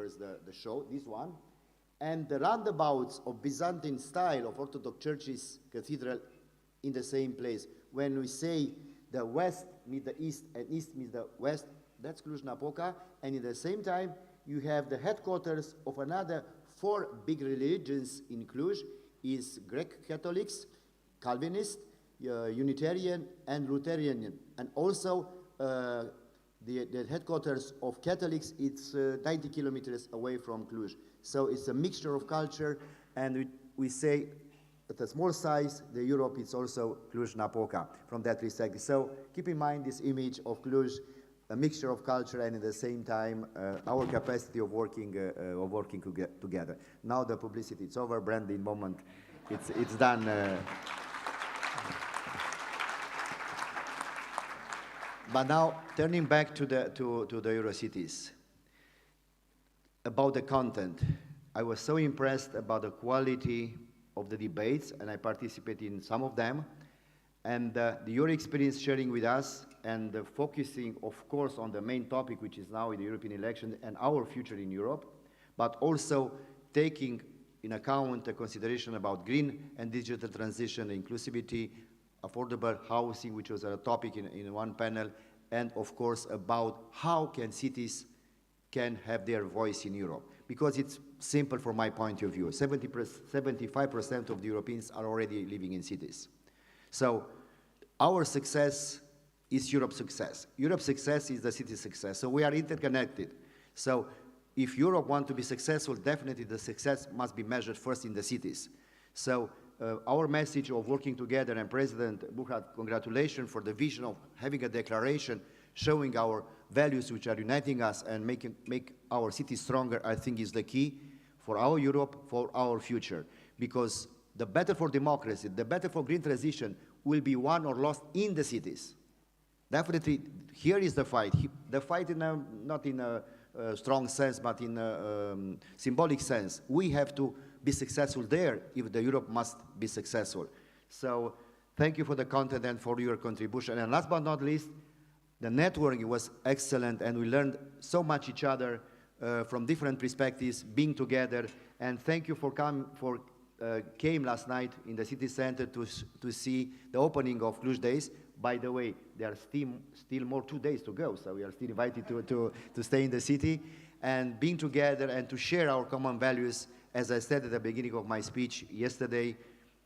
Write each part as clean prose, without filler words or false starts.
was the show, this one, and the roundabouts of Byzantine style of Orthodox churches, cathedral, in the same place. When we say the west meets the east and east meets the west, that's Cluj-Napoca, and at the same time, you have the headquarters of another 4 big religions in Cluj, is Greek Catholics, Calvinist, Unitarian, and Lutheran. And also, the headquarters of Catholics, it's 90 kilometers away from Cluj. So it's a mixture of culture, and we say at a small size, the Europe is also Cluj-Napoca from that perspective. So keep in mind this image of Cluj, a mixture of culture, and at the same time, our capacity of working together. Now the publicity, it's over, branding moment, it's done. But now, turning back to the Eurocities, about the content, I was so impressed about the quality of the debates, and I participated in some of them, and your experience sharing with us, and focusing, of course, on the main topic, which is now in the European election and our future in Europe, but also taking in account the consideration about green and digital transition, inclusivity, affordable housing, which was a topic in one panel, and of course about how can cities can have their voice in Europe. Because it's simple from my point of view. 75% of the Europeans are already living in cities. So our success is Europe's success. Europe's success is the city's success. So we are interconnected. So if Europe wants to be successful, definitely the success must be measured first in the cities. So our message of working together, and President Buchat, congratulations for the vision of having a declaration showing our values which are uniting us and make our cities stronger, I think is the key for our Europe, for our future. Because the better for democracy, the better for green transition will be won or lost in the cities. Definitely, here is the fight. The fight not in a strong sense, but in a symbolic sense. We have to be successful there if the Europe must be successful. So thank you for the content and for your contribution. And last but not least, the networking was excellent, and we learned so much each other from different perspectives, being together. And thank you for came last night in the city center to see the opening of Cluj Days. By the way, there are still more 2 days to go, so we are still invited to stay in the city and being together and to share our common values. As I said at the beginning of my speech yesterday,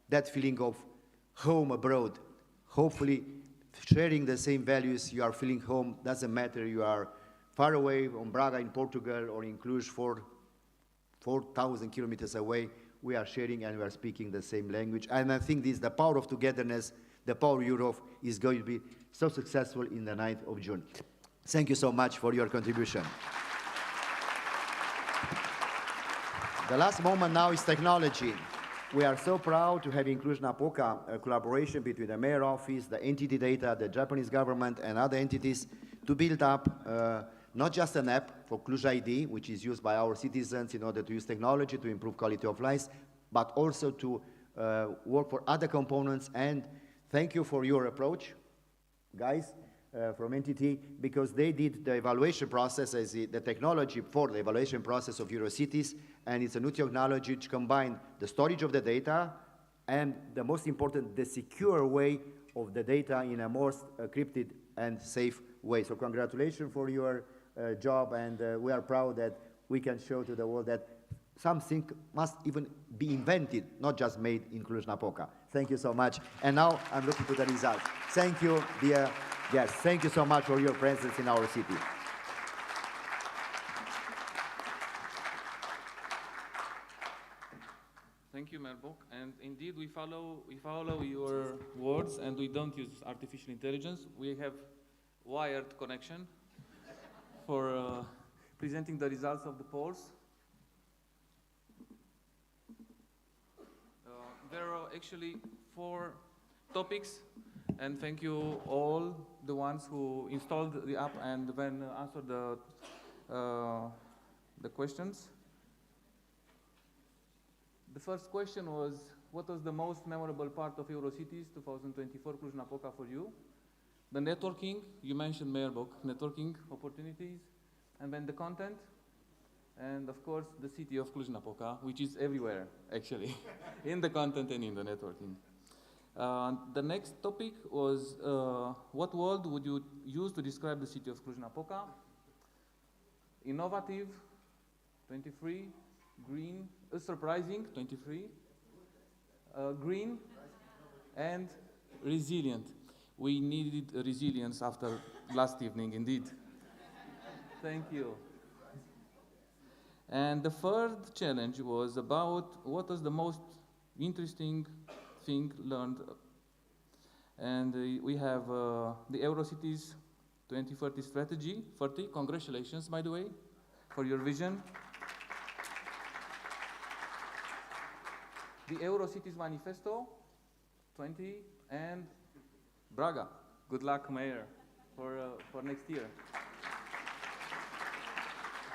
that feeling of home abroad, hopefully sharing the same values, you are feeling home, doesn't matter, you are far away from Braga in Portugal or in Cluj 4,000 kilometers away, we are sharing and we are speaking the same language. And I think this, the power of togetherness, the power of Europe is going to be so successful in the 9th of June. Thank you so much for your contribution. The last moment now is technology. We are so proud to have in Cluj-Napoca a collaboration between the mayor office, the entity data, the Japanese government, and other entities to build up not just an app for Cluj ID, which is used by our citizens in order to use technology to improve quality of life, but also to work for other components. And thank you for your approach, guys, from entity, because they did the evaluation process as the technology for the evaluation process of Eurocities, and it's a new technology which combines the storage of the data and, the most important, the secure way of the data in a more encrypted and safe way. So congratulations for your job, and we are proud that we can show to the world that something must even be invented, not just made in Cluj-Napoca. Thank you so much. And now I'm looking to the results. Thank you, dear guests. Thank you so much for your presence in our city. Thank you, Merbok. And indeed, we follow your words, and we don't use artificial intelligence. We have wired connection for presenting the results of the polls. There are actually 4 topics, and thank you all the ones who installed the app and then answered the questions. The first question was, what was the most memorable part of Eurocities 2024 Cluj-Napoca for you? The networking, you mentioned Merbok, networking opportunities, and then the content. and of course the city of Cluj-Napoca, which is everywhere actually, in the content and in the networking. The next topic was what word would you use to describe the city of Cluj-Napoca? Innovative, 23, green, surprising, 23, green, and resilient. We needed resilience after last evening, indeed. Thank you. And the third challenge was about what was the most interesting thing learned. And we have the Eurocities 2030 strategy, 30. Congratulations, by the way, for your vision. The Eurocities manifesto, 20, and Braga. Good luck, Mayor, for next year.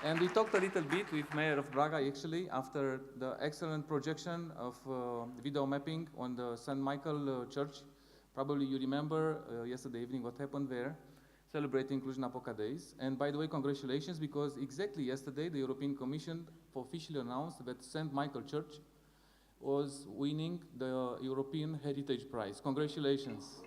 And we talked a little bit with Mayor of Braga, actually, after the excellent projection of video mapping on the St. Michael Church. Probably you remember yesterday evening what happened there, celebrating Cluj-Napoca Days. And by the way, congratulations, because exactly yesterday the European Commission officially announced that St. Michael Church was winning the European Heritage Prize. Congratulations.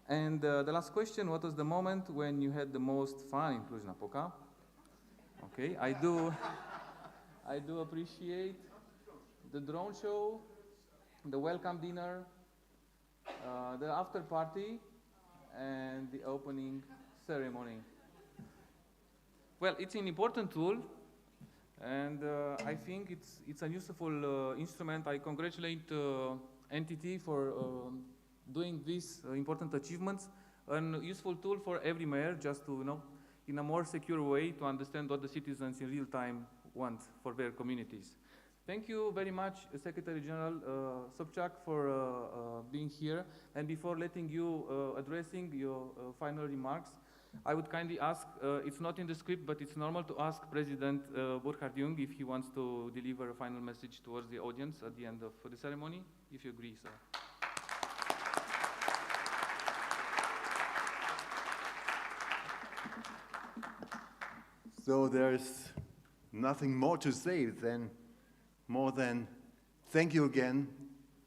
And the last question, what was the moment when you had the most fun in Cluj-Napoca? Okay, I do appreciate the drone show, the welcome dinner, the after party, and the opening ceremony. Well, it's an important tool, and I think it's a useful instrument. I congratulate entity for doing these important achievements, a useful tool for every mayor just to, in a more secure way to understand what the citizens in real time want for their communities. Thank you very much, Secretary General Sobchak, for being here. And before letting you addressing your final remarks, I would kindly ask, it's not in the script, but it's normal to ask President Burkhard Jung if he wants to deliver a final message towards the audience at the end of the ceremony, if you agree, sir. So there's nothing more to say than thank you again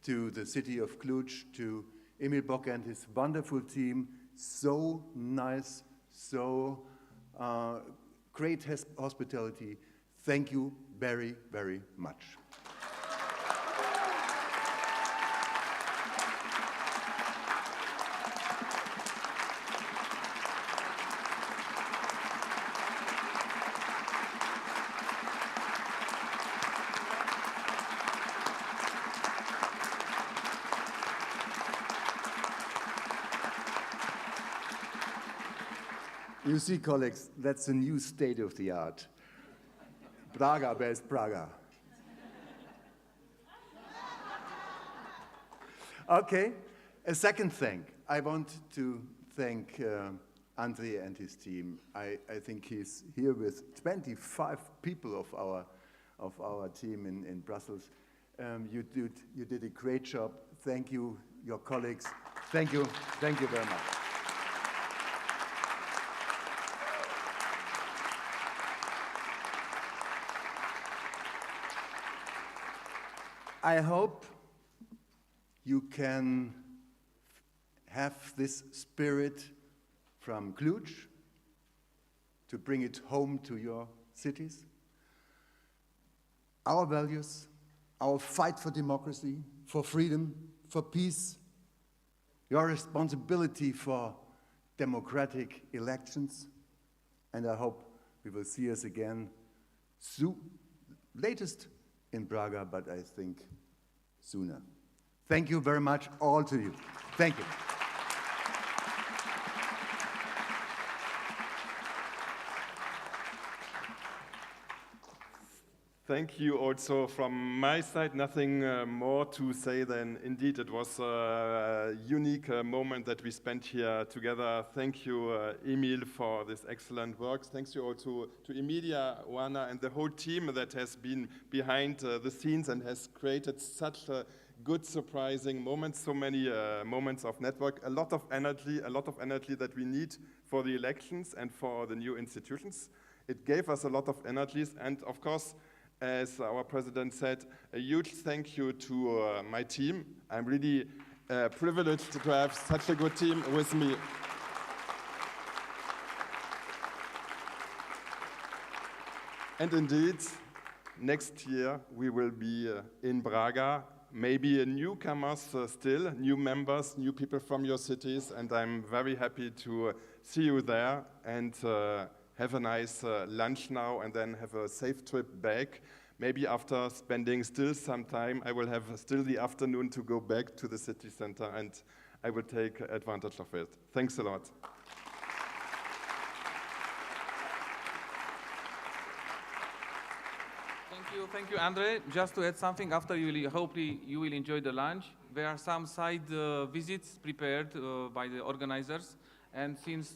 to the city of Cluj, to Emil Bock and his wonderful team. So nice, so great hospitality. Thank you very, very much. You see, colleagues, that's a new state of the art. Braga best Braga. Okay, a second thing. I want to thank Andre and his team. I think he's here with 25 people of our team in Brussels. You did a great job. Thank you, your colleagues. Thank you very much. I hope you can have this spirit from Cluj to bring it home to your cities. Our values, our fight for democracy, for freedom, for peace, your responsibility for democratic elections, and I hope we will see us again soon, latest in Braga, but I think sooner. Thank you very much, all to you. Thank you. Thank you also from my side. Nothing more to say than indeed it was a unique moment that we spent here together. Thank you, Emil, for this excellent work. Thanks you also to Emilia, Juana, and the whole team that has been behind the scenes and has created such a good, surprising moments, so many moments of network, a lot of energy that we need for the elections and for the new institutions. It gave us a lot of energies, and of course, as our president said, a huge thank you to my team. I'm really privileged to have such a good team with me. And indeed, next year we will be in Braga, maybe newcomers still, new members, new people from your cities, and I'm very happy to see you there and have a nice lunch now and then have a safe trip back. Maybe after spending still some time, I will have still the afternoon to go back to the city center, and I will take advantage of it. Thanks a lot. Thank you, Andre. Just to add something, after hopefully you will enjoy the lunch. There are some side visits prepared by the organizers, and since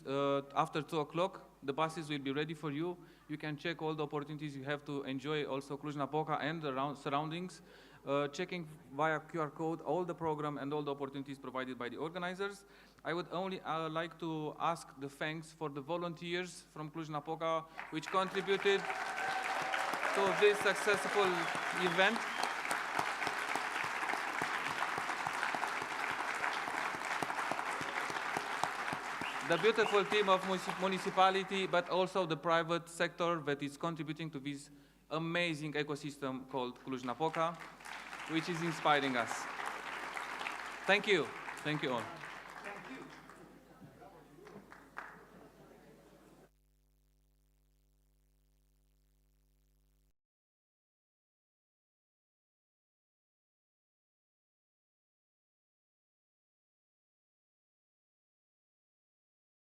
after 2 o'clock, the buses will be ready for you. You can check all the opportunities you have to enjoy also Cluj-Napoca and the surroundings, checking via QR code all the program and all the opportunities provided by the organizers. I would only like to ask the thanks for the volunteers from Cluj-Napoca which contributed to this successful event. The beautiful team of municipality, but also the private sector that is contributing to this amazing ecosystem called Cluj-Napoca, which is inspiring us. Thank you. Thank you all.